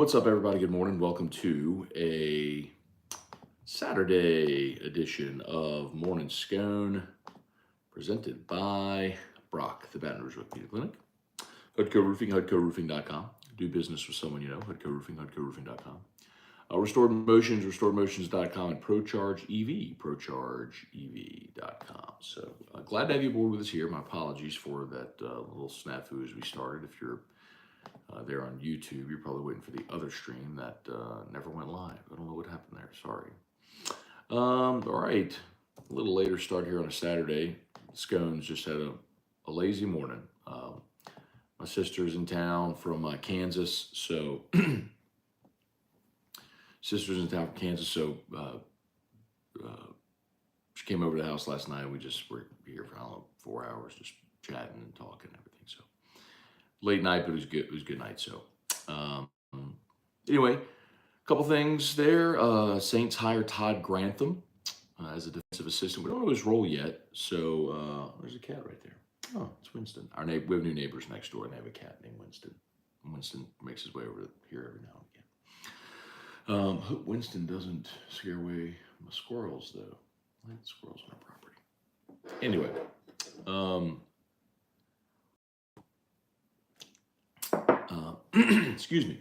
What's up, everybody? Good morning. Welcome to a Saturday edition of Morning Scone, presented by Brock, the Baton Rouge Orthopedic Clinic. Hudco Roofing, HudcoRoofing.com. Do business with someone you know, Hudco Roofing, HudcoRoofing.com. Restored Motions, RestoredMotions.com, and ProCharge EV, ProChargeEV.com. So glad to have you aboard with us here. My apologies for that little snafu as we started. If you're there on YouTube, you're probably waiting for the other stream that never went live. I don't know what happened there. Sorry. All right. A little later start here on a Saturday. Scones just had a lazy morning. My sister's in town from Kansas, so she came over to the house last night. We just were here for, I don't know, 4 hours, just chatting and talking and everything. So late night, but it was good. It was a good night. So anyway, a couple things there. Saints hire Todd Grantham as a defensive assistant. We don't know his role yet. So there's a cat right there. Oh, it's Winston. We have new neighbors next door, and they have a cat named Winston. Winston makes his way over here every now and again. Hope Winston doesn't scare away my squirrels, though. I like squirrels on our property. Anyway, excuse me.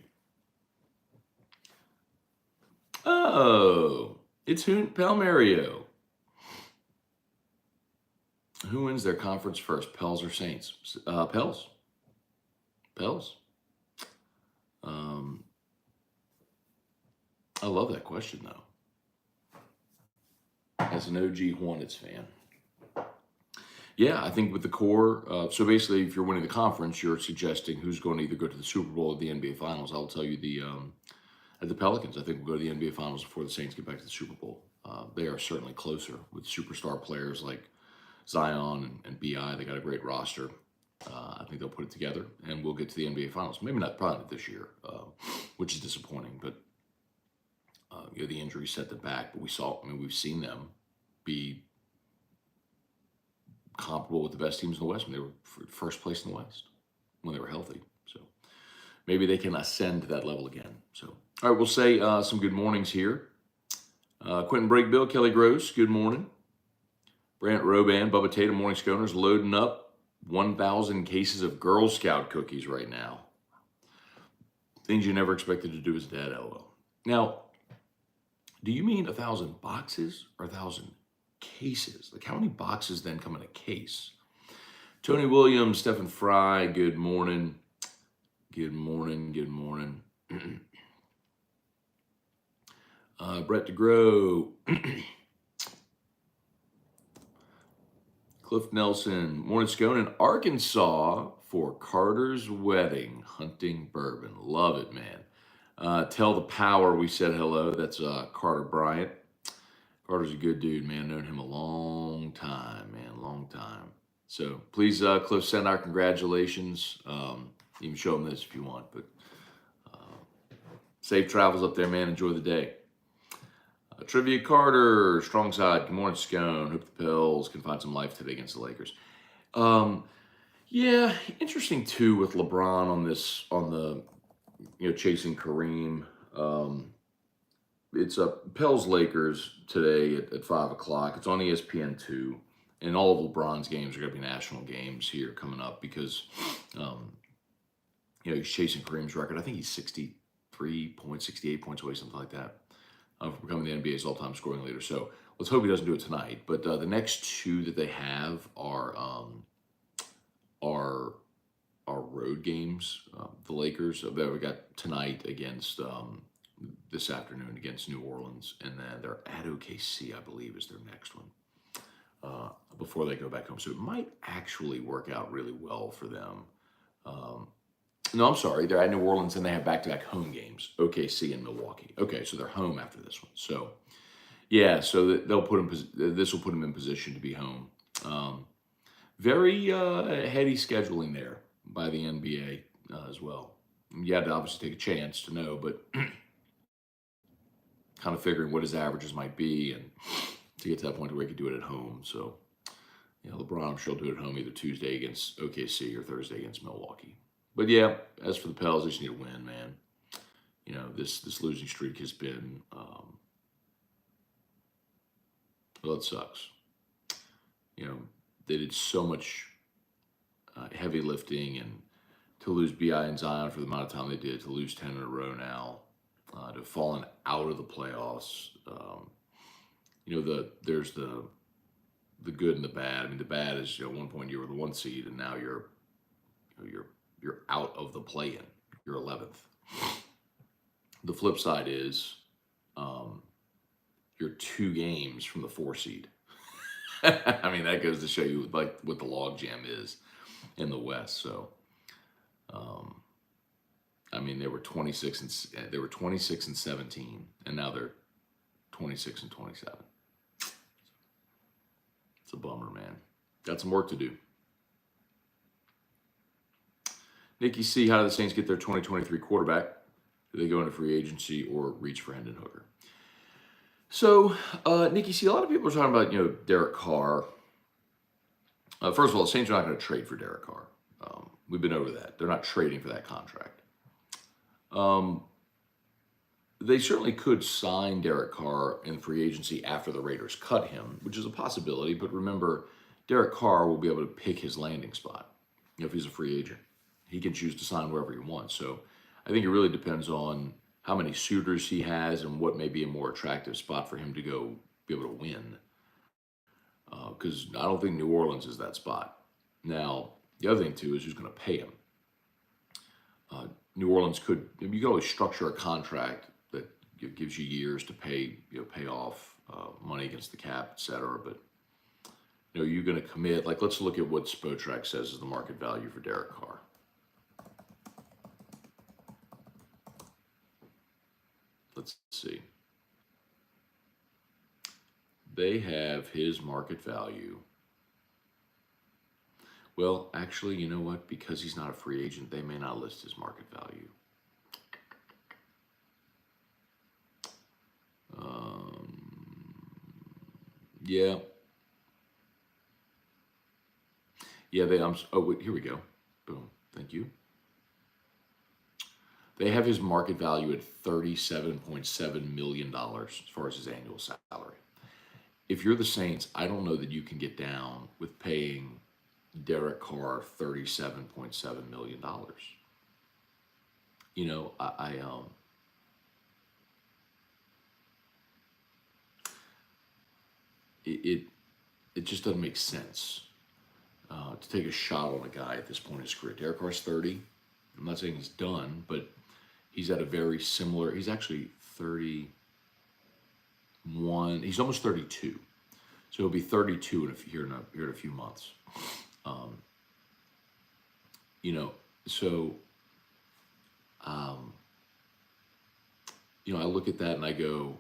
Oh, it's Palmario. Who wins their conference first, Pels or Saints? Pels. Pels. I love that question, though. As an OG Hornets fan. Yeah, I think with the core, so basically if you're winning the conference, you're suggesting who's going to either go to the Super Bowl or the NBA Finals. I'll tell you the Pelicans, I think will go to the NBA Finals before the Saints get back to the Super Bowl. They are certainly closer with superstar players like Zion and B.I. They got a great roster. I think they'll put it together and we'll get to the NBA Finals. Maybe not probably this year, which is disappointing, but the injuries set them back. But we've seen them be comparable with the best teams in the West when they were first place in the West, when they were healthy. So maybe they can ascend to that level again. So, all right, we'll say some good mornings here. Quentin Brakebill, Kelly Gross, good morning. Brant Roban, Bubba Tatum, Morning Sconers, loading up 1,000 cases of Girl Scout cookies right now. Things you never expected to do as a dad, LOL. Now, do you mean 1,000 boxes or 1,000 cases? Like, how many boxes then come in a case? Tony Williams, Stephen Fry, good morning. Good morning, good morning. Brett DeGrow. Cliff Nelson, Morning Scone in Arkansas for Carter's wedding, hunting bourbon. Love it, man. Tell the power we said hello. That's Carter Bryant. Carter's a good dude, man. Known him a long time, man, long time. So please, Cliff, send our congratulations. You can show him this if you want, but safe travels up there, man. Enjoy the day. Trivia Carter, strong side. Good morning, Scone. Hope the Pels can find some life today against the Lakers. Yeah, interesting too with LeBron on the chasing Kareem. It's Pels Lakers today at 5 o'clock. It's on ESPN2, and all of LeBron's games are going to be national games here coming up because he's chasing Kareem's record. I think he's 63 points, 68 points away, something like that, from becoming the NBA's all-time scoring leader. So let's hope he doesn't do it tonight. But the next two that they have are road games. The Lakers that we got tonight against this afternoon against New Orleans, and then they're at OKC, I believe, is their next one before they go back home. So it might actually work out really well for them. No, I'm sorry. They're at New Orleans, and they have back-to-back home games, OKC and Milwaukee. Okay, so they're home after this one. So, yeah, so they'll put them. This will put them in position to be home. Very heady scheduling there by the NBA as well. You had to obviously take a chance to know, but kind of figuring what his averages might be and to get to that point where he could do it at home. So, LeBron, I'm sure he'll do it at home either Tuesday against OKC or Thursday against Milwaukee. But yeah, as for the Pels, they just need to win, man. this losing streak has been, well, it sucks. They did so much heavy lifting, and to lose Bi and Zion for the amount of time they did, to lose 10 in a row now, to have fallen out of the playoffs. There's the good and the bad. I mean, the bad is, at one point you were the 1 seed, and now you're out of the play-in. You're 11th. The flip side is, you're 2 games from the 4 seed. I mean, that goes to show you like what the logjam is in the West. So, I mean, they were 26 and 17, and now they're 26 and 27. It's a bummer, man. Got some work to do. Nikki C, how do the Saints get their 2023 quarterback? Do they go into free agency or reach for Hendon Hooker? So, Nikki C, a lot of people are talking about, Derek Carr. First of all, the Saints are not going to trade for Derek Carr. We've been over that. They're not trading for that contract. They certainly could sign Derek Carr in free agency after the Raiders cut him, which is a possibility. But remember, Derek Carr will be able to pick his landing spot if he's a free agent. He can choose to sign wherever he wants. So I think it really depends on how many suitors he has and what may be a more attractive spot for him to go be able to win. Because I don't think New Orleans is that spot. Now, the other thing, too, is who's going to pay him. New Orleans you could always structure a contract that gives you years to pay off money against the cap, et cetera. But, you're going to commit. Like, let's look at what Spotrac says is the market value for Derek Carr. Let's see. They have his market value. Well, actually, you know what? Because he's not a free agent, they may not list his market value. Yeah. Yeah, here we go. Boom. Thank you. They have his market value at $37.7 million as far as his annual salary. If you're the Saints, I don't know that you can get down with paying Derek Carr $37.7 million. It just doesn't make sense to take a shot on a guy at this point in his career. Derek Carr's 30. I'm not saying he's done, but he's at a very similar. He's actually 31. He's almost 32, so he'll be 32 here in a few months. I look at that and I go,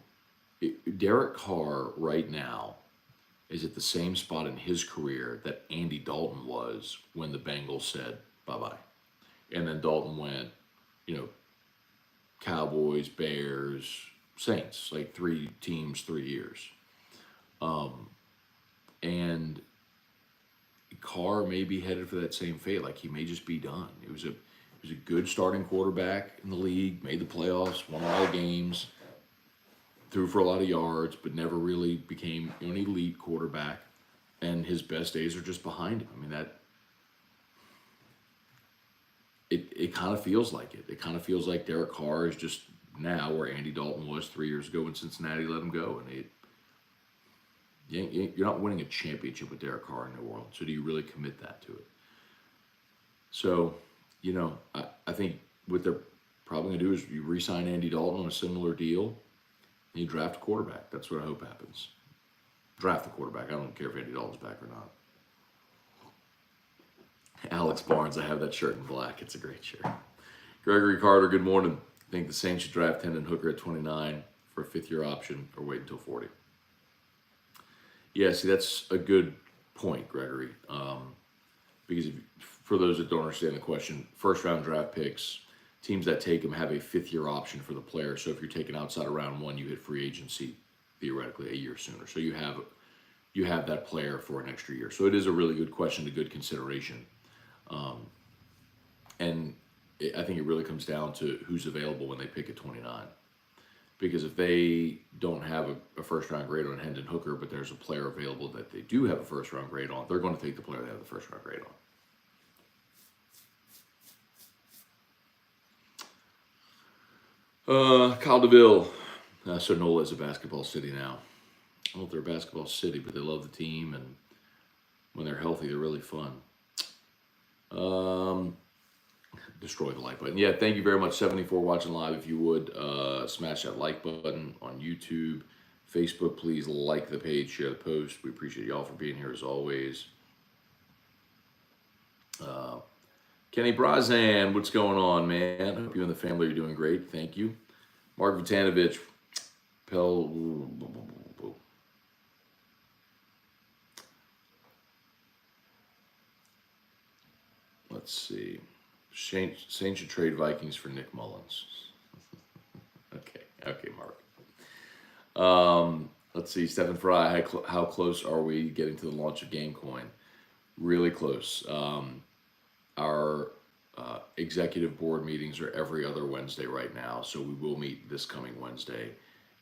Derek Carr right now is at the same spot in his career that Andy Dalton was when the Bengals said bye-bye. And then Dalton went, Cowboys, Bears, Saints, like 3 teams, 3 years. And Carr may be headed for that same fate. Like, he may just be done. He was a good starting quarterback in the league, made the playoffs, won a lot of games, threw for a lot of yards, but never really became an elite quarterback. And his best days are just behind him. I mean, it kind of feels like it. It kind of feels like Derek Carr is just now where Andy Dalton was 3 years ago when Cincinnati let him go. And you're not winning a championship with Derek Carr in New Orleans. So do you really commit that to it? So, I think what they're probably going to do is you re-sign Andy Dalton on a similar deal, and you draft a quarterback. That's what I hope happens. Draft the quarterback. I don't care if Andy Dalton's back or not. Alex Barnes, I have that shirt in black. It's a great shirt. Gregory Carter, good morning. I think the Saints should draft Hendon Hooker at 29 for a 5th-year option or wait until 40. Yeah, see, that's a good point, Gregory. Because for those that don't understand the question, first-round draft picks, teams that take them have a 5th-year option for the player. So if you're taken outside of round 1, you hit free agency theoretically a year sooner. So you have that player for an extra year. So it is a really good question, a good consideration. And I think it really comes down to who's available when they pick at 29. Because if they don't have a first round grade on Hendon Hooker, but there's a player available that they do have a first round grade on, they're going to take the player they have the first round grade on. Kyle DeVille. So NOLA is a basketball city now. I don't know if they're a basketball city, but they love the team, and when they're healthy, they're really fun. Destroy the like button. Yeah, thank you very much, 74, watching live. If you would, smash that like button on YouTube. Facebook, please like the page, share the post. We appreciate y'all for being here as always. Kenny Brazan, what's going on, man? Hope you and the family are doing great. Thank you. Mark Vitanovich, let's see. Saints should trade Vikings for Nick Mullins. Okay, Mark. Let's see. Stephen Fry, how close are we getting to the launch of GameCoin? Really close. Our executive board meetings are every other Wednesday right now, so we will meet this coming Wednesday.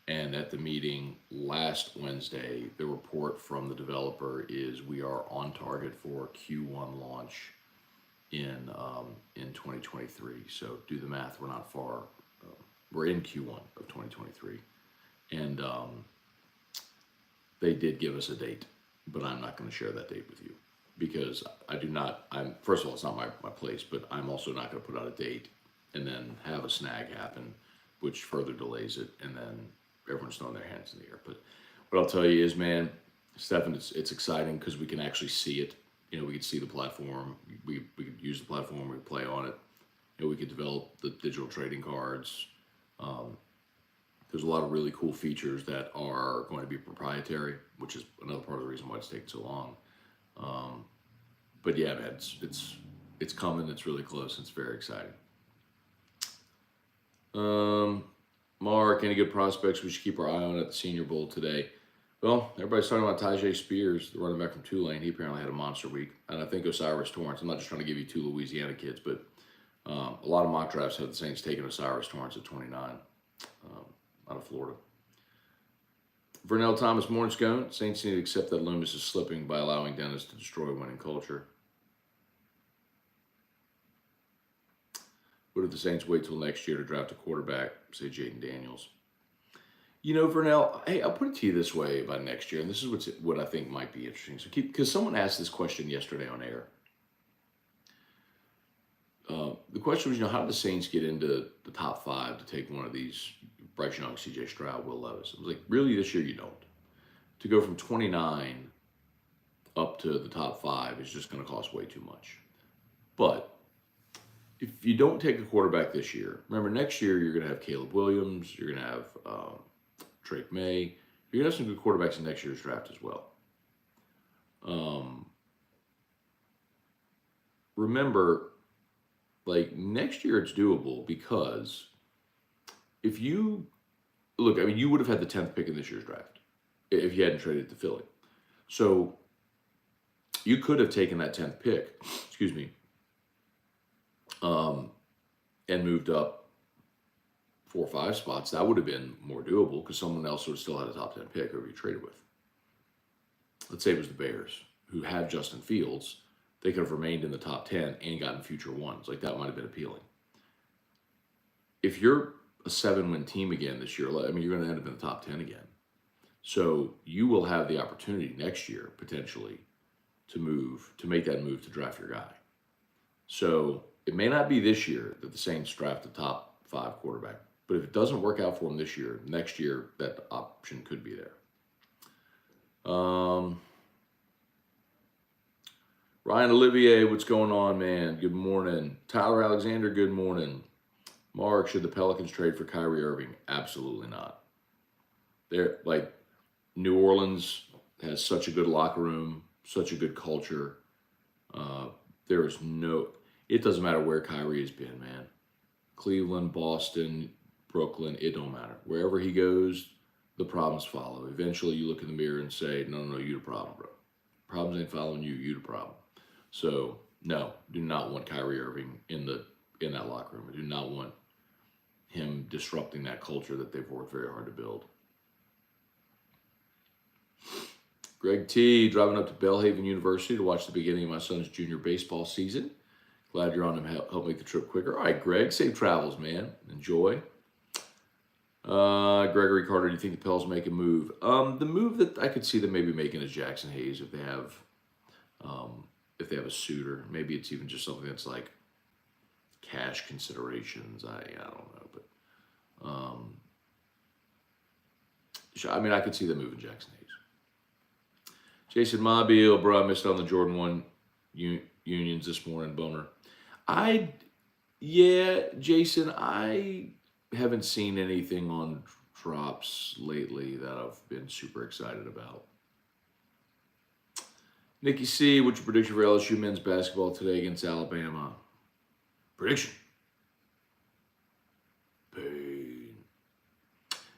And at the meeting last Wednesday, the report from the developer is we are on target for Q1 launch in 2023. So do the math. We're not far. We're in Q1 of 2023, and they did give us a date, but I'm not going to share that date with you because I do not. First of all, it's not my place, but I'm also not going to put out a date and then have a snag happen, which further delays it, and then everyone's throwing their hands in the air. But what I'll tell you is, man, Stefan, it's exciting because we can actually see it. You know, we could see the platform. We could use the platform. We could play on it. You know, we could develop the digital trading cards. There's a lot of really cool features that are going to be proprietary, which is another part of the reason why it's taken so long. But yeah, man, it's coming. It's really close. It's very exciting. Mark, any good prospects we should keep our eye on at the Senior Bowl today? Well, everybody's talking about Tyjae Spears, the running back from Tulane. He apparently had a monster week. And I think Osiris Torrance. I'm not just trying to give you two Louisiana kids, but a lot of mock drafts have the Saints taking Osiris Torrance at 29 out of Florida. Vernell Thomas, morning, Scone. Saints need to accept that Loomis is slipping by allowing Dennis to destroy winning culture. What if the Saints wait till next year to draft a quarterback, say Jaden Daniels? You know, Vernell, hey, I'll put it to you this way about next year, and this is what I think might be interesting. So, because someone asked this question yesterday on air. The question was, you know, how do the Saints get into the top 5 to take one of these, Bryce Young, C.J. Stroud, Will Levis? I was like, really, this year you don't. To go from 29 up to the top 5 is just going to cost way too much. But if you don't take a quarterback this year, remember next year you're going to have Caleb Williams, you're going to have Drake May, you're going to have some good quarterbacks in next year's draft as well. Remember, like next year it's doable because if you look, I mean, you would have had the 10th pick in this year's draft if you hadn't traded to Philly. So you could have taken that 10th pick, and moved up 4 or 5 spots. That would have been more doable because someone else would have still had a top 10 pick whoever you traded with. Let's say it was the Bears who have Justin Fields. They could have remained in the top 10 and gotten future ones. Like that might have been appealing. If you're a 7-win team again this year, I mean, you're going to end up in the top 10 again. So you will have the opportunity next year potentially to make that move to draft your guy. So it may not be this year that the Saints draft the top 5 quarterback, but if it doesn't work out for them this year, next year that option could be there. Ryan Olivier, what's going on, man? Good morning. Tyler Alexander, good morning. Mark, should the Pelicans trade for Kyrie Irving? Absolutely not. They're like New Orleans has such a good locker room, such a good culture. There is it doesn't matter where Kyrie has been, man. Cleveland, Boston, Brooklyn, it don't matter. Wherever he goes, the problems follow. Eventually you look in the mirror and say, no, you the problem, bro. Problems ain't following you, you the problem. So, no, do not want Kyrie Irving in the in that locker room. I do not want him disrupting that culture that they've worked very hard to build. Greg T, driving up to Belhaven University to watch the beginning of my son's junior baseball season. Glad you're on to help make the trip quicker. All right, Greg, safe travels, man. Enjoy. Gregory Carter, do you think the Pels make a move? The move that I could see them maybe making is Jackson Hayes if they have a suitor. Maybe it's even just something that's like cash considerations. I don't know, but I mean, I could see them moving Jackson Hayes. Jason Mobile, bro, I missed on the Jordan 1 unions this morning, boner. Jason, I haven't seen anything on drops lately that I've been super excited about. Nikki C, what's your prediction for LSU men's basketball today against Alabama? Prediction. Pain.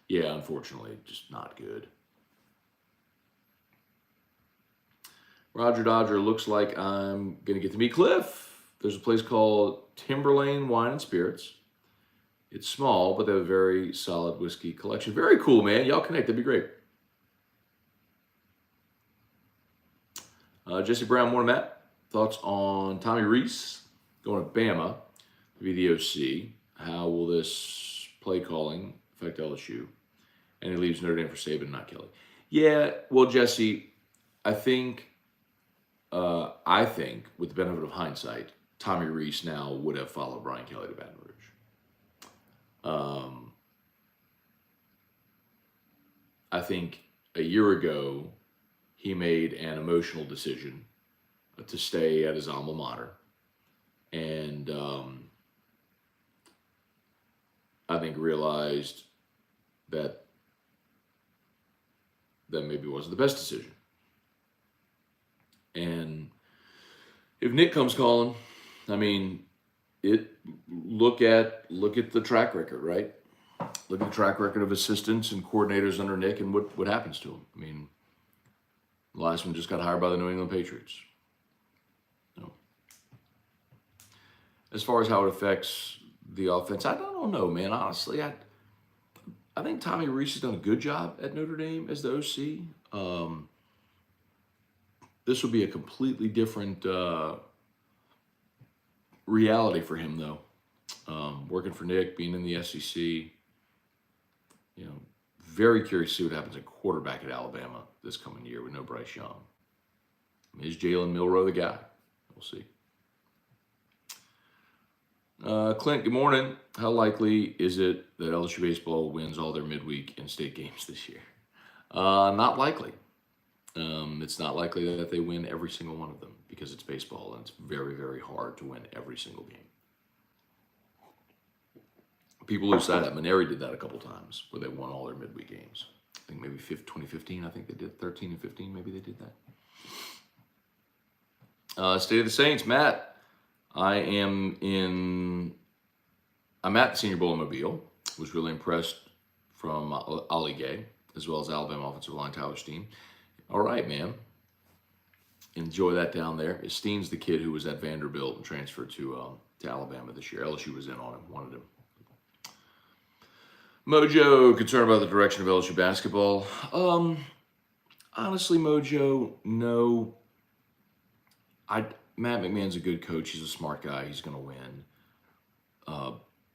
Yeah, unfortunately, just not good. Roger Dodger, looks like I'm going to get to meet Cliff. There's a place called Timberlane Wine and Spirits. It's small, but they have a very solid whiskey collection. Very cool, man. Y'all connect. That'd be great. Jesse Brown, morning, Matt. Thoughts on Tommy Reese going to Bama to be the OC? How will this play calling affect LSU? And he leaves Notre Dame for Saban, not Kelly. Yeah, well, Jesse, I think with the benefit of hindsight, Tommy Reese now would have followed Brian Kelly to Baton Rouge. I think a year ago, he made an emotional decision to stay at his alma mater. And I think realized that maybe wasn't the best decision. And if Nick comes calling, I mean, look at the track record, right? Look at the track record of assistants and coordinators under Nick and what happens to him. I mean, the last one just got hired by the New England Patriots. No. As far as how it affects the offense, I don't know, man. Honestly, I think Tommy Reese has done a good job at Notre Dame as the OC. This will be a completely different reality for him, though. Working for Nick, being in the SEC, very curious to see what happens at quarterback at Alabama this coming year with no Bryce Young. Is Jalen Milroe the guy? We'll see. Clint, good morning. How likely is it that LSU baseball wins all their midweek in-state games this year? Not likely. It's not likely that they win every single one of them because it's baseball and it's very, very hard to win every single game. People lose sight of that. Maneri did that a couple times where they won all their midweek games. I think maybe 2015, I think they did 13 and 15, maybe they did that. State of the Saints, Matt. I'm at the Senior Bowl in Mobile. Was really impressed from Ali Gay as well as Alabama offensive line Tyler Steen. All right, man. Enjoy that down there. Steen's the kid who was at Vanderbilt and transferred to Alabama this year. LSU was in on him, wanted him. Mojo, concerned about the direction of LSU basketball? Honestly, Mojo, no. Matt McMahon's a good coach. He's a smart guy. He's going to win.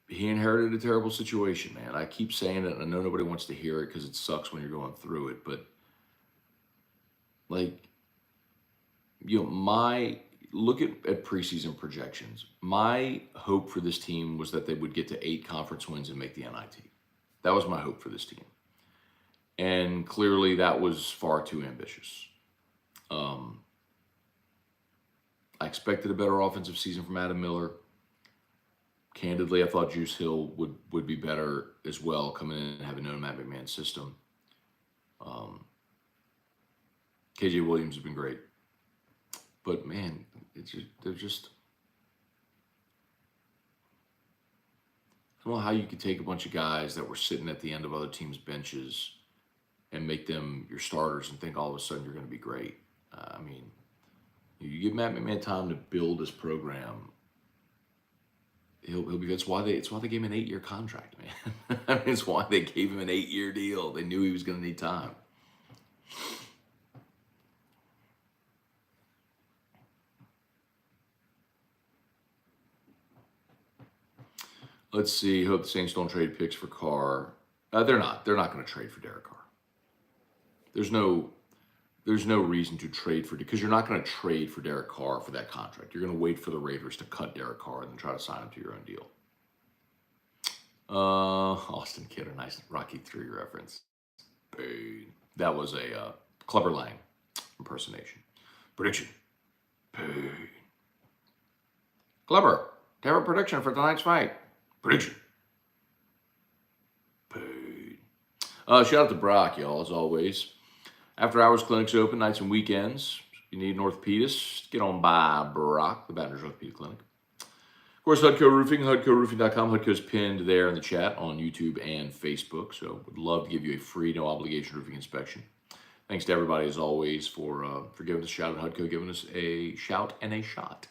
He inherited a terrible situation, man. I keep saying it, and I know nobody wants to hear it because it sucks when you're going through it, but look at preseason projections. My hope for this team was that they would get to 8 conference wins and make the NIT. That was my hope for this team. And clearly that was far too ambitious. I expected a better offensive season from Adam Miller. Candidly, I thought Juice Hill would be better as well, coming in and having known Matt McMahon's system. KJ Williams has been great. But, man, they're just... I don't know how you could take a bunch of guys that were sitting at the end of other teams' benches and make them your starters and think all of a sudden you're going to be great. You give Matt McMahon time to build this program, he'll be. It's why they gave him an 8-year contract, man. I mean, it's why they gave him an 8-year deal. They knew he was going to need time. Let's see. Hope the Saints don't trade picks for Carr. They're not. They're not going to trade for Derek Carr. There's no reason to trade for, because you're not going to trade for Derek Carr for that contract. You're going to wait for the Raiders to cut Derek Carr and then try to sign him to your own deal. Austin Kidder, nice Rocky 3 reference. That was a Clubber Lang impersonation. Prediction. Clubber, have a prediction for tonight's fight. Prediction. Shout out to Brock, y'all, as always. After hours clinics open, nights and weekends. If you need an orthopedist, get on by Brock, the Baton Rouge Orthopedic Clinic. Of course, Hudco Roofing, HudcoRoofing.com. Hudco's pinned there in the chat on YouTube and Facebook. So would love to give you a free, no obligation roofing inspection. Thanks to everybody, as always, for giving us a shout at Hudco, giving us a shout and a shot.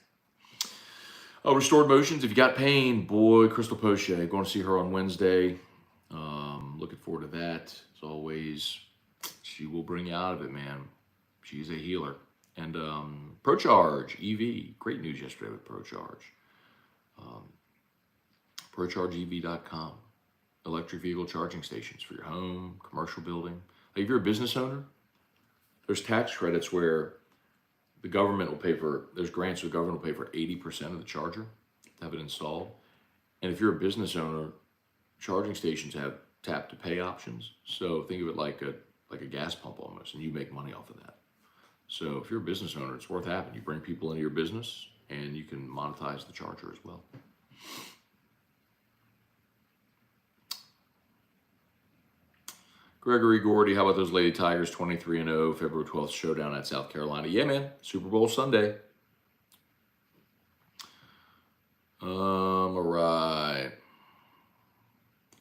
Restored Motions, if you got pain, boy, Crystal Poche, going to see her on Wednesday. Looking forward to that. As always, she will bring you out of it, man. She's a healer. And ProCharge EV, great news yesterday with ProCharge. ProChargeEV.com. Electric vehicle charging stations for your home, commercial building. Like if you're a business owner, there's tax credits where the government will pay for, there's grants where the government will pay for 80% of the charger to have it installed. And if you're a business owner, charging stations have tap to pay options. So think of it like a gas pump almost, and you make money off of that. So if you're a business owner, it's worth having. You bring people into your business and you can monetize the charger as well. Gregory Gordy, how about those Lady Tigers, 23-0, February 12th showdown at South Carolina? Yeah, man, Super Bowl Sunday. All right.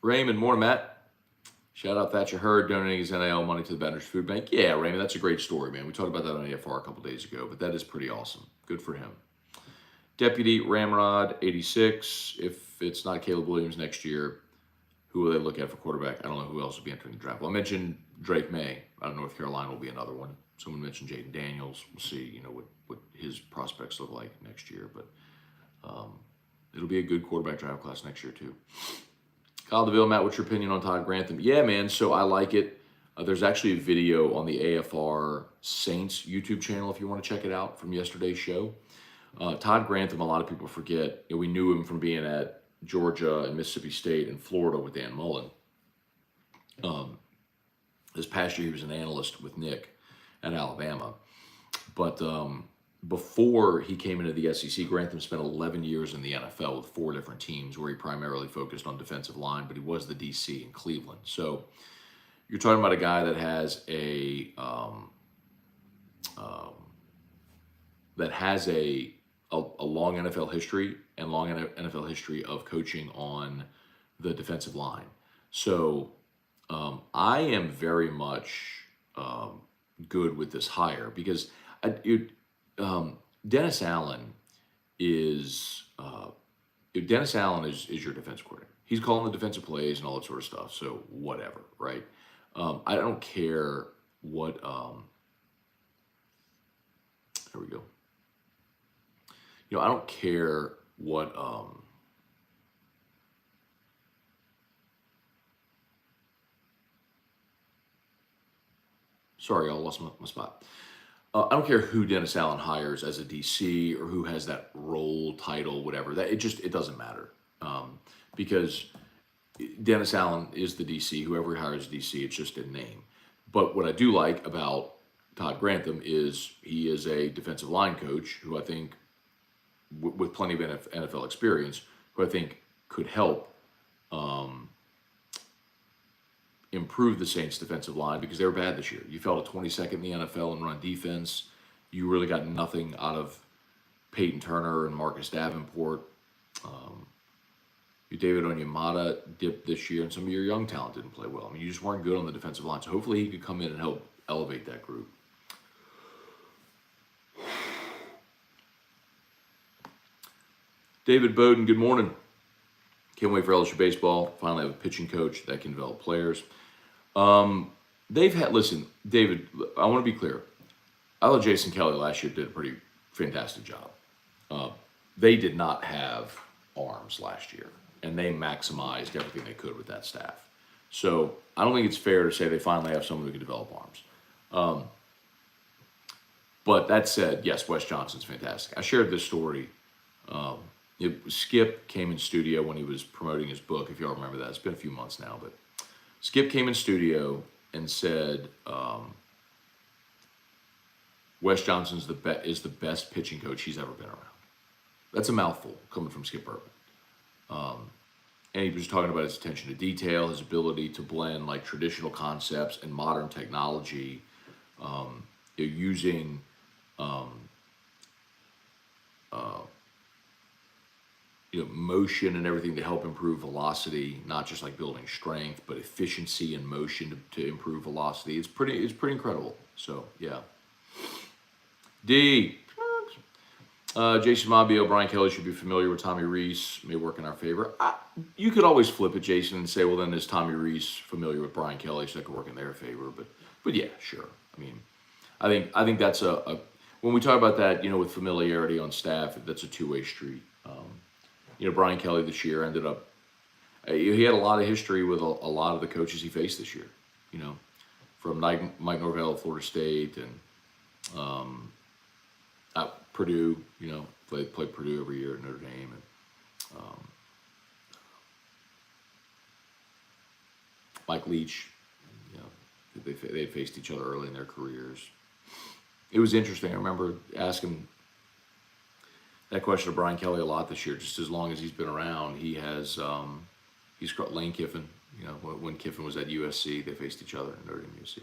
Raymond, morning, Matt. Shout out Thatcher Hurd donating his NIL money to the Baton Rouge Food Bank. Yeah, Raymond, that's a great story, man. We talked about that on AFR a couple days ago, but that is pretty awesome. Good for him. Deputy Ramrod, 86. If it's not Caleb Williams next year, who will they look at for quarterback? I don't know who else will be entering the draft. Well, I mentioned Drake May out of North Carolina will be another one. Someone mentioned Jaden Daniels. We'll see, what his prospects look like next year. But it'll be a good quarterback draft class next year, too. Kyle DeVille, Matt, what's your opinion on Todd Grantham? Yeah, man, so I like it. There's actually a video on the AFR Saints YouTube channel if you want to check it out from yesterday's show. Todd Grantham, a lot of people forget. We knew him from being at Georgia and Mississippi State and Florida with Dan Mullen. This past year, he was an analyst with Nick at Alabama. But before he came into the SEC, Grantham spent 11 years in the NFL with 4 different teams where he primarily focused on defensive line, but he was the DC in Cleveland. So you're talking about a guy that has a long NFL history and long NFL history of coaching on the defensive line. So I am very much good with this hire because Dennis Allen is your defensive coordinator. He's calling the defensive plays and all that sort of stuff. So whatever, right? I don't care what. There we go. I don't care what. Sorry, I lost my spot. I don't care who Dennis Allen hires as a DC or who has that role, title, whatever. That it doesn't matter because Dennis Allen is the DC. Whoever hires DC, it's just a name. But what I do like about Todd Grantham is he is a defensive line coach who I think, with plenty of NFL experience, who I think could help improve the Saints' defensive line because they were bad this year. You fell to 22nd in the NFL in run defense. You really got nothing out of Peyton Turner and Marcus Davenport. David Onyemata dipped this year, and some of your young talent didn't play well. I mean, you just weren't good on the defensive line. So hopefully he could come in and help elevate that group. David Bowden, good morning. Can't wait for LSU baseball. Finally have a pitching coach that can develop players. Listen, David, I want to be clear. I thought Jason Kelly last year did a pretty fantastic job. They did not have arms last year, and they maximized everything they could with that staff. So I don't think it's fair to say they finally have someone who can develop arms. But that said, yes, Wes Johnson's fantastic. I shared this story. Skip came in studio when he was promoting his book, if y'all remember that. It's been a few months now, but Skip came in studio and said, Wes Johnson is the best pitching coach he's ever been around. That's a mouthful coming from Skip Urban. And he was talking about his attention to detail, his ability to blend like traditional concepts and modern technology, using motion and everything to help improve velocity, not just like building strength, but efficiency and motion to improve velocity. It's pretty incredible. So yeah. D. Jason Mabio, Brian Kelly should be familiar with Tommy Reese, may work in our favor. You could always flip it, Jason, and say, well, then is Tommy Reese familiar with Brian Kelly, so that could work in their favor. But yeah, sure. I mean, I think that's when we talk about that, with familiarity on staff, that's a two-way street. Brian Kelly this year ended up, he had a lot of history with a lot of the coaches he faced this year, from Mike Norvell at Florida State and Purdue, played Purdue every year at Notre Dame. And Mike Leach, they had faced each other early in their careers. It was interesting. I remember asking that question of Brian Kelly a lot this year. Just as long as he's been around, he's got Lane Kiffin. When Kiffin was at USC, they faced each other at Notre Dame, USC.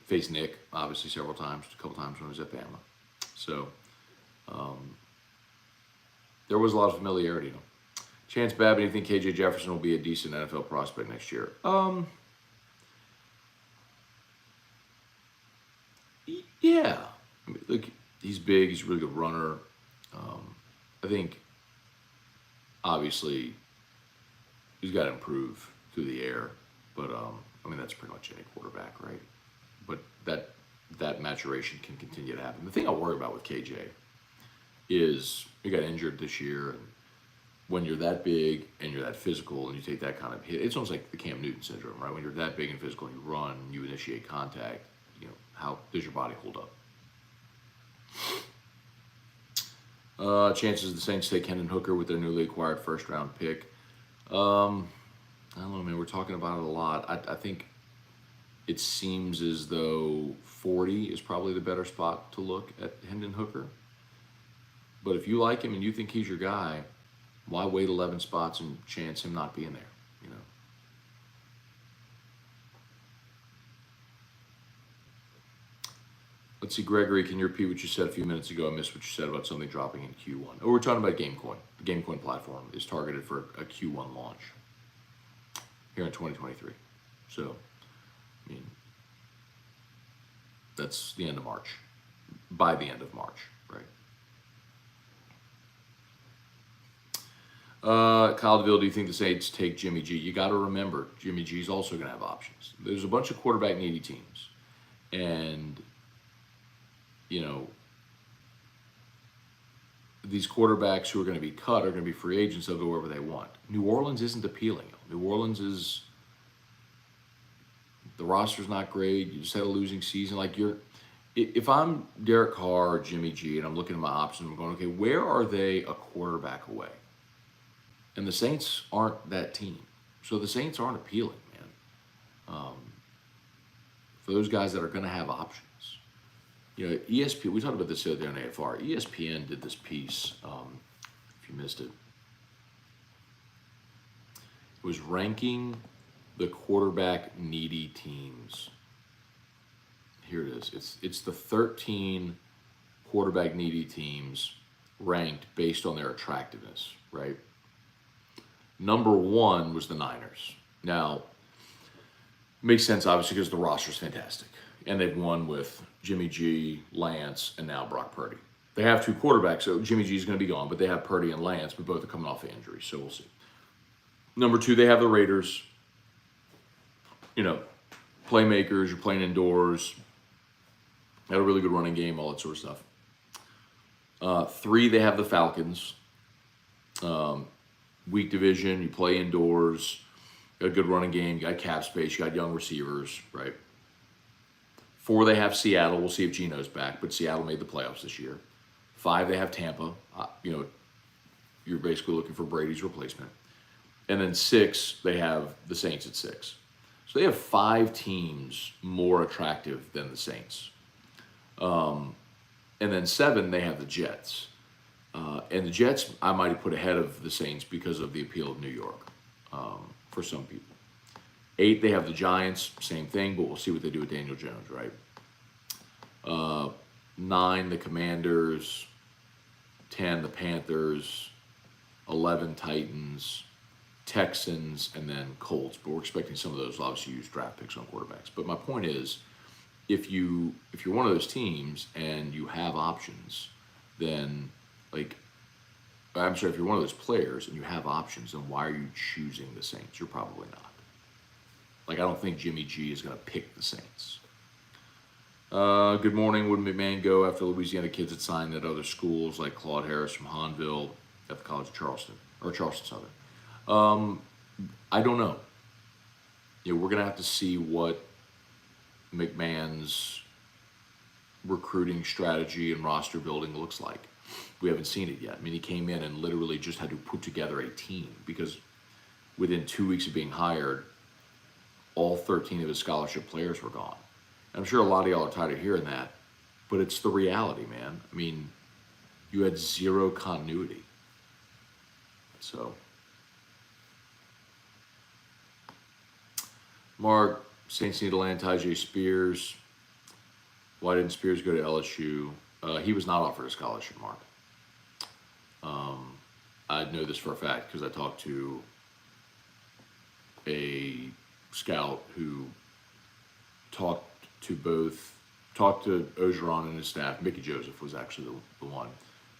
Faced Nick, obviously, a couple times when he was at Bama. So there was a lot of familiarity. Chance Babbitt, do you think KJ Jefferson will be a decent NFL prospect next year? Yeah. I mean, look, he's big. He's a really good runner. I think, obviously, he's got to improve through the air. But, that's pretty much any quarterback, right? But that maturation can continue to happen. The thing I worry about with KJ is he got injured this year, and when you're that big and you're that physical and you take that kind of hit, it's almost like the Cam Newton syndrome, right? When you're that big and physical, you run, you initiate contact, how does your body hold up? Chances the Saints take Hendon Hooker with their newly acquired first-round pick. I don't know, man. We're talking about it a lot. I think it seems as though 40 is probably the better spot to look at Hendon Hooker. But if you like him and you think he's your guy, why wait 11 spots and chance him not being there? Let's see, Gregory, can you repeat what you said a few minutes ago? I missed what you said about something dropping in Q1. Oh, we're talking about GameCoin. The GameCoin platform is targeted for a Q1 launch here in 2023. So, that's the end of March. By the end of March, right? Kyle DeVille, do you think the Saints take Jimmy G? You got to remember, Jimmy G's also going to have options. There's a bunch of quarterback needy teams. And, these quarterbacks who are going to be cut are going to be free agents. They'll go wherever they want. New Orleans isn't appealing. New Orleans is, the roster's not great. You just had a losing season. If I'm Derek Carr or Jimmy G and I'm looking at my options, I'm going, okay, where are they a quarterback away? And the Saints aren't that team. So the Saints aren't appealing, man. For those guys that are going to have options. ESPN, we talked about this the other day on AFR. ESPN did this piece, if you missed it. It was ranking the quarterback needy teams. Here it is. It's the 13 quarterback needy teams ranked based on their attractiveness, right? Number 1 was the Niners. Now, makes sense, obviously, because the roster's fantastic. And they've won with Jimmy G, Lance, and now Brock Purdy. They have two quarterbacks, so Jimmy G is going to be gone, but they have Purdy and Lance, but both are coming off of injuries, so we'll see. Number two, they have the Raiders. You know, playmakers, you're playing indoors. Had a really good running game, all that sort of stuff. Three, they have the Falcons. Weak division, you play indoors. Got a good running game, you got cap space, you got young receivers, right? Four, they have Seattle. We'll see if Geno's back, but Seattle made the playoffs this year. Five, they have Tampa. You know, you're basically looking for Brady's replacement. And then six, they have the Saints at 6. So they have 5 teams more attractive than the Saints. And then 7, they have the Jets. And the Jets, I might have put ahead of the Saints because of the appeal of New York for some people. 8, they have the Giants, same thing, but we'll see what they do with Daniel Jones, right? 9, the Commanders. 10, the Panthers. 11, Titans. Texans, and then Colts. But we're expecting some of those will obviously use draft picks on quarterbacks. But my point is, if you're one of those teams and you have options, then if you're one of those players and you have options, then why are you choosing the Saints? You're probably not. I don't think Jimmy G is going to pick the Saints. Good morning. Would McMahon go after Louisiana kids had signed at other schools like Claude Harris from Hahnville at the College of Charleston or Charleston Southern? I don't know. We're going to have to see what McMahon's recruiting strategy and roster building looks like. We haven't seen it yet. I mean, he came in and literally just had to put together a team because within 2 weeks of being hired, all 13 of his scholarship players were gone. And I'm sure a lot of y'all are tired of hearing that, but it's the reality, man. I mean, you had zero continuity. So, Mark, Saints need to land Tyjae Spears. Why didn't Spears go to LSU? He was not offered a scholarship, Mark. I know this for a fact because I talked to a scout who talked to Ogeron and his staff. Mickey Joseph was actually the one.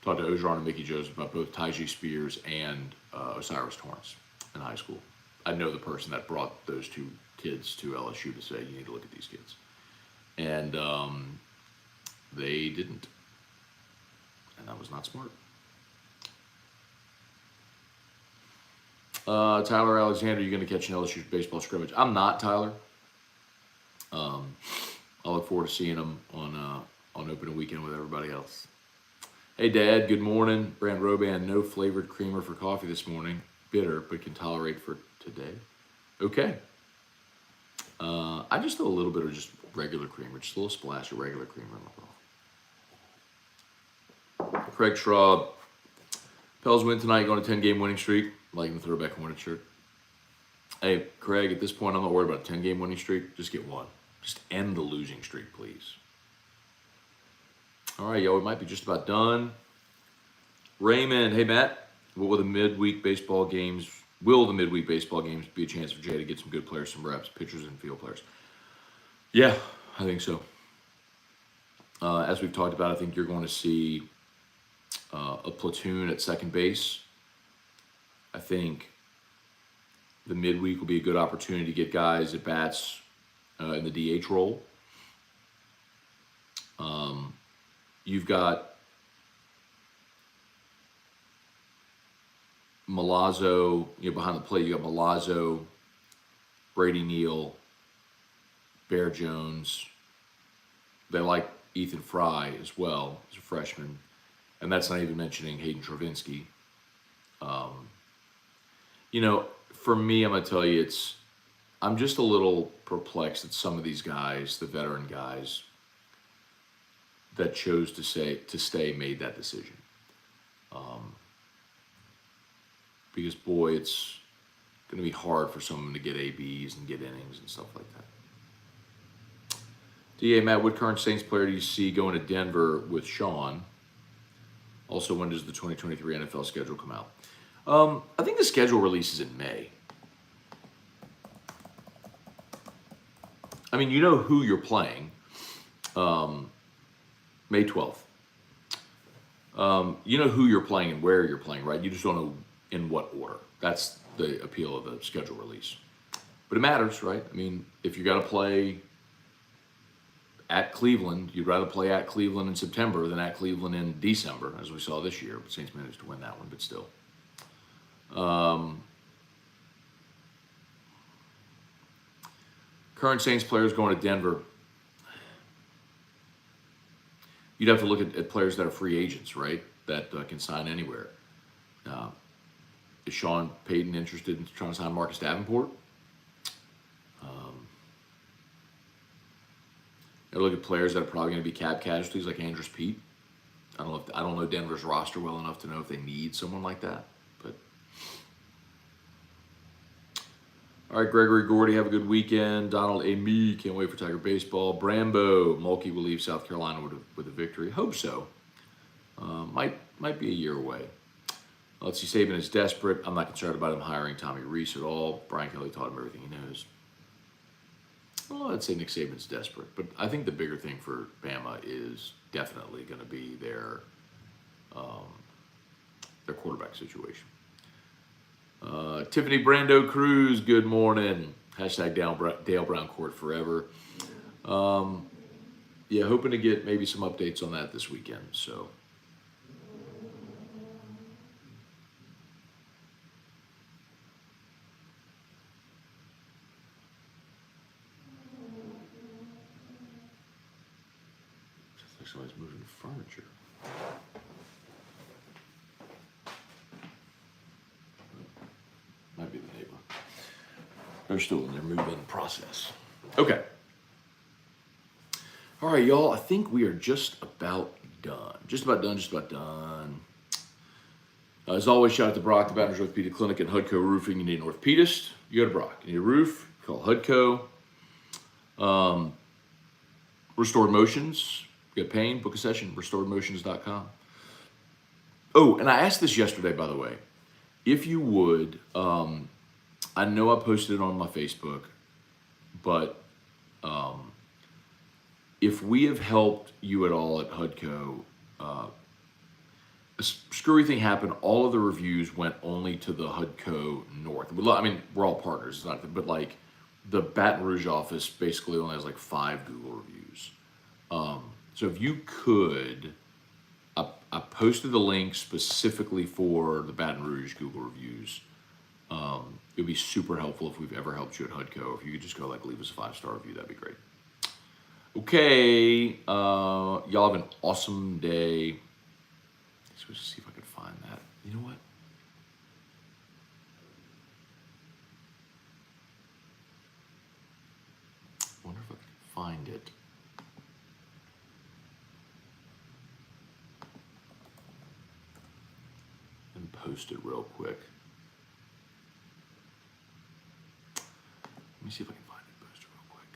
Talked to Ogeron and Mickey Joseph about both Tyjae Spears and Osiris Torrance in high school. I know the person that brought those 2 kids to LSU to say, you need to look at these kids. And they didn't. And that was not smart. Tyler Alexander, you're going to catch an LSU baseball scrimmage. I'm not, Tyler. I'll look forward to seeing him on opening weekend with everybody else. Hey, Dad, good morning. Brand Roban, no flavored creamer for coffee this morning. Bitter, but can tolerate for today. Okay. I just throw a little bit of just regular creamer, just a little splash of regular creamer in my coffee. Craig Schraub, Pels win tonight, going to 10-game winning streak. Liking the throwback Hornet shirt. Hey, Craig, at this point, I'm not worried about a 10-game winning streak. Just get one. Just end the losing streak, please. All right, y'all, we might be just about done. Raymond, hey, Matt, will the midweek baseball games be a chance for Jay to get some good players, some reps, pitchers, and field players? Yeah, I think so. As we've talked about, I think you're going to see a platoon at second base. I think the midweek will be a good opportunity to get guys at bats in the DH role. You've got Milazzo, behind the plate. You got Milazzo, Brady Neal, Bear Jones. They like Ethan Fry as well as a freshman, and that's not even mentioning Hayden Travinsky. For me, I'm going to tell you, I'm just a little perplexed at some of these guys, the veteran guys, that chose to stay, made that decision. Because, boy, it's going to be hard for someone to get ABs and get innings and stuff like that. DA, Matt, what current Saints player do you see going to Denver with Sean? Also, when does the 2023 NFL schedule come out? I think the schedule releases in May. I mean, you know who you're playing. May 12th. you know who you're playing and where you're playing, right? You just don't know in what order. That's the appeal of the schedule release. But it matters, right? I mean, if you got to play at Cleveland, you'd rather play at Cleveland in September than at Cleveland in December, as we saw this year. But Saints managed to win that one, but still. Current Saints players going to Denver. You'd have to look at players that are free agents, right? That can sign anywhere. Is Sean Payton interested in trying to sign Marcus Davenport? I look at players that are probably going to be cap casualties, like Andrews Pete. I don't know Denver's roster well enough to know if they need someone like that. But all right, Gregory Gordy, have a good weekend. Donald Amy, can't wait for Tiger baseball. Brambo, Mulkey will leave South Carolina with a victory. Hope so. Might be a year away. Let's see, Saban is desperate. I'm not concerned about him hiring Tommy Reese at all. Brian Kelly taught him everything he knows. Well, I'd say Nick Saban's desperate, but I think the bigger thing for Bama is definitely going to be their quarterback situation. Tiffany Brando Cruz, good morning. Hashtag Dale Brown Court forever. Yeah, hoping to get maybe some updates on that this weekend. So. Somebody's moving furniture. Might be the neighbor. They're still in their move-in process. Okay. All right, y'all. I think we are just about done. Just about done. As always, shout out to Brock, the Baton Rouge Orthopedic Clinic and Hudco Roofing. You need an orthopedist, you go to Brock. You need a roof, call Hudco. Restored Motions. You got pain, book a session, restoredmotions.com. Oh, and I asked this yesterday, by the way. If you would, I know I posted it on my Facebook, but if we have helped you at all at Hudco, a screwy thing happened. All of the reviews went only to the Hudco North. I mean, we're all partners, it's not, but like the Baton Rouge office basically only has like 5 Google reviews. So if you could, I posted the link specifically for the Baton Rouge Google reviews. It would be super helpful if we've ever helped you at Hudco. If you could just go leave us a 5-star review, that'd be great. Okay, y'all have an awesome day. Let's see if I can find that. You know what? I wonder if I can find it. Post it real quick. Let me see if I can find it. Post it real quick.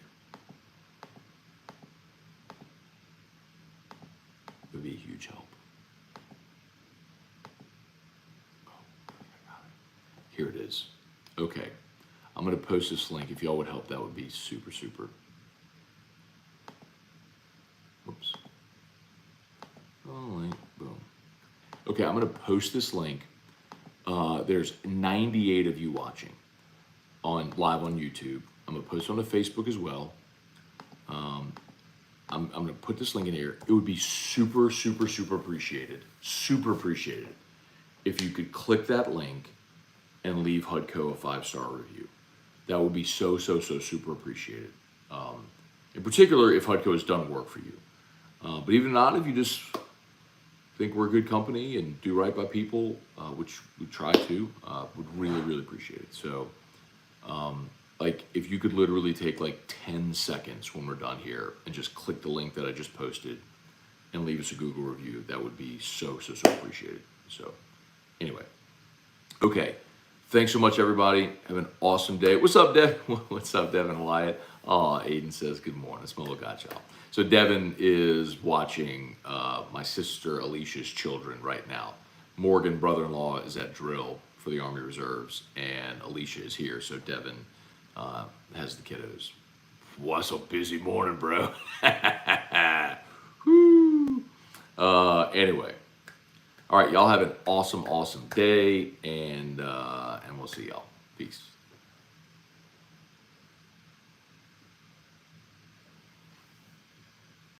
It would be a huge help. Oh, I got it. Here it is. Okay. I'm going to post this link. If y'all would help, that would be super, super. Whoops. Oh, link. Boom. Okay, I'm going to post this link. There's 98 of you watching live on YouTube. I'm going to post it on the Facebook as well. I'm going to put this link in here. It would be super, super, super appreciated. Super appreciated if you could click that link and leave Hudco a 5-star review. That would be so, so, so super appreciated. In particular, if Hudco has done work for you. But even not, if you just think we're a good company and do right by people, which we try to, would really, really appreciate it. So, if you could literally take 10 seconds when we're done here and just click the link that I just posted and leave us a Google review, that would be so, so, so appreciated. So, anyway. Okay. Thanks so much, everybody. Have an awesome day. What's up, Devin? What's up, Devin Wyatt? Oh, Aiden says good morning. Smolo got y'all. So Devin is watching my sister Alicia's children right now. Morgan, brother-in-law, is at drill for the Army Reserves, and Alicia is here. So Devin has the kiddos. What's a busy morning, bro? Woo. Anyway, All right, y'all have an awesome day, and we'll see y'all. Peace.